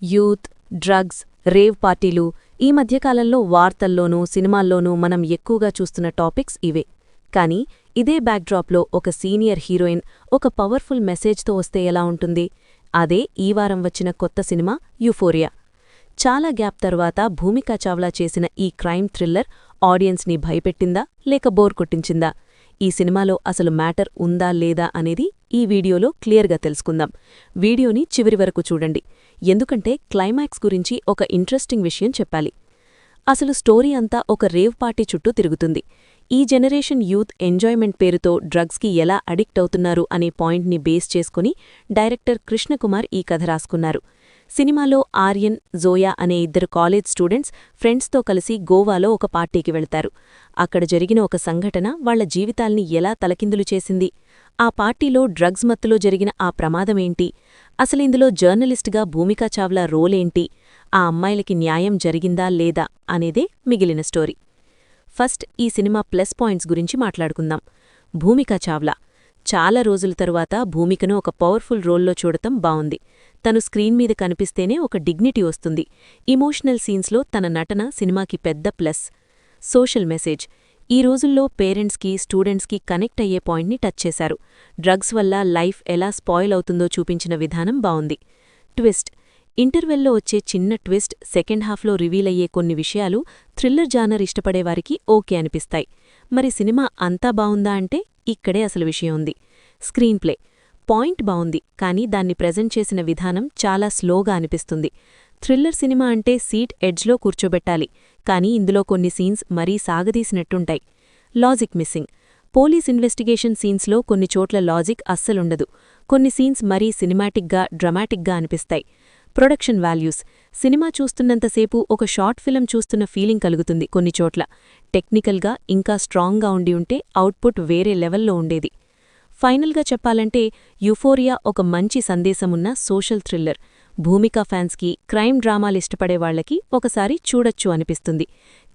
Youth, drugs, rave పార్టీలు ఈ మధ్యకాలంలో వార్తల్లోనూ సినిమాల్లోనూ మనం ఎక్కువగా చూస్తున్న టాపిక్స్ ఇవే. కానీ ఇదే బ్యాక్డ్రాప్లో ఒక సీనియర్ హీరోయిన్ ఒక పవర్ఫుల్ మెసేజ్తో వస్తే ఎలా ఉంటుంది? అదే ఈ వారం వచ్చిన కొత్త సినిమా యూఫోరియా. చాలా గ్యాప్ తరువాత భూమికా చావ్లా చేసిన ఈ క్రైమ్ థ్రిల్లర్ ఆడియన్స్ని భయపెట్టిందా లేక బోర్ కొట్టించిందా? ఈ సినిమాలో అసలు మ్యాటర్ ఉందా లేదా అనేది ఈ వీడియోలో క్లియర్గా తెలుసుకుందాం. వీడియోని చివరి వరకు చూడండి, ఎందుకంటే క్లైమాక్స్ గురించి ఒక ఇంట్రెస్టింగ్ విషయం చెప్పాలి. అసలు స్టోరీ అంతా ఒక రేవ్ పార్టీ చుట్టూ తిరుగుతుంది. ఈ జనరేషన్ యూత్ ఎంజాయ్మెంట్ పేరుతో డ్రగ్స్కి ఎలా అడిక్ట్ అవుతున్నారు అనే పాయింట్ని బేస్ చేసుకుని డైరెక్టర్ కృష్ణకుమార్ ఈ కథ రాసుకున్నారు. సినిమాలో ఆర్యన్, జోయా అనే ఇద్దరు కాలేజ్ స్టూడెంట్స్ ఫ్రెండ్స్తో కలిసి గోవాలో ఒక పార్టీకి వెళ్తారు. అక్కడ జరిగిన ఒక సంఘటన వాళ్ల జీవితాల్ని ఎలా తలకిందులు చేసింది? ఆ పార్టీలో డ్రగ్స్ మత్తులో జరిగిన ఆ ప్రమాదమేంటి? అసలిందులో జర్నలిస్ట్గా భూమికా చావ్లా రోలేంటి? ఆ అమ్మాయిలకి న్యాయం జరిగిందా లేదా అనేదే మిగిలిన స్టోరీ. ఫస్ట్ ఈ సినిమా ప్లస్ పాయింట్స్ గురించి మాట్లాడుకుందాం. భూమికా చావ్లా చాలా రోజుల తరువాత భూమికను ఒక పవర్ఫుల్ రోల్లో చూడటం బావుంది. తను స్క్రీన్ మీద కనిపిస్తేనే ఒక డిగ్నిటీ వస్తుంది. ఇమోషనల్ సీన్స్లో తన నటన సినిమాకి పెద్ద ప్లస్. సోషల్ మెసేజ్ ఈ రోజుల్లో పేరెంట్స్కి, స్టూడెంట్స్కి కనెక్ట్ అయ్యే పాయింట్ని టచ్ చేశారు. డ్రగ్స్ వల్ల లైఫ్ ఎలా స్పాయిల్ అవుతుందో చూపించిన విధానం బావుంది. ట్విస్ట్ ఇంటర్వెల్లో వచ్చే చిన్న ట్విస్ట్, సెకండ్ హాఫ్లో రివీల్ అయ్యే కొన్ని విషయాలు థ్రిల్లర్ జానర్ ఇష్టపడేవారికి ఓకే అనిపిస్తాయి. మరి సినిమా అంతా బావుందా అంటే ఇక్కడే అసలు విషయం ఉంది. స్క్రీన్ ప్లే పాయింట్ బావుంది, కానీ దాన్ని ప్రెజెంట్ చేసిన విధానం చాలా స్లోగా అనిపిస్తుంది. థ్రిల్లర్ సినిమా అంటే సీట్ ఎడ్జ్లో కూర్చోబెట్టాలి, కానీ ఇందులో కొన్ని సీన్స్ మరీ సాగదీసినట్టుంటాయి. లాజిక్ మిస్సింగ్ పోలీస్ ఇన్వెస్టిగేషన్ సీన్స్లో కొన్ని చోట్ల లాజిక్ అస్సలుండదు. కొన్ని సీన్స్ మరీ సినిమాటిక్గా, డ్రమాటిక్గా అనిపిస్తాయి. ప్రొడక్షన్ వాల్యూస్ సినిమా చూస్తున్నంతసేపు ఒక షార్ట్ ఫిల్మ్ చూస్తున్న ఫీలింగ్ కలుగుతుంది. కొన్ని చోట్ల టెక్నికల్గా ఇంకా స్ట్రాంగ్గా ఉండి ఉంటే అవుట్పుట్ వేరే లెవెల్లో ఉండేది. ఫైనల్గా చెప్పాలంటే యూఫోరియా ఒక మంచి సందేశమున్న సోషల్ థ్రిల్లర్. భూమికా ఫ్యాన్స్కి, క్రైమ్ డ్రామాలిష్టపడేవాళ్లకి ఒకసారి చూడొచ్చు అనిపిస్తుంది.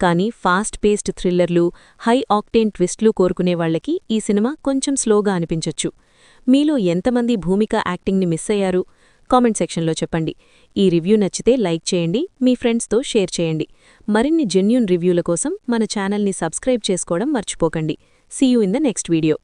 కానీ ఫాస్ట్ పేస్డ్ థ్రిల్లర్లు, హై ఆక్టేన్ ట్విస్ట్లు కోరుకునేవాళ్లకి ఈ సినిమా కొంచెం స్లోగా అనిపించొచ్చు. మీలో ఎంతమంది భూమికా యాక్టింగ్ని మిస్ అయ్యారు? కామెంట్ సెక్షన్లో చెప్పండి. ఈ రివ్యూ నచ్చితే లైక్ చేయండి, మీ ఫ్రెండ్స్తో షేర్ చేయండి. మరిన్ని జెన్యూన్ రివ్యూల కోసం మన ఛానల్ని సబ్స్క్రైబ్ చేసుకోవడం మర్చిపోకండి. See you in the next video.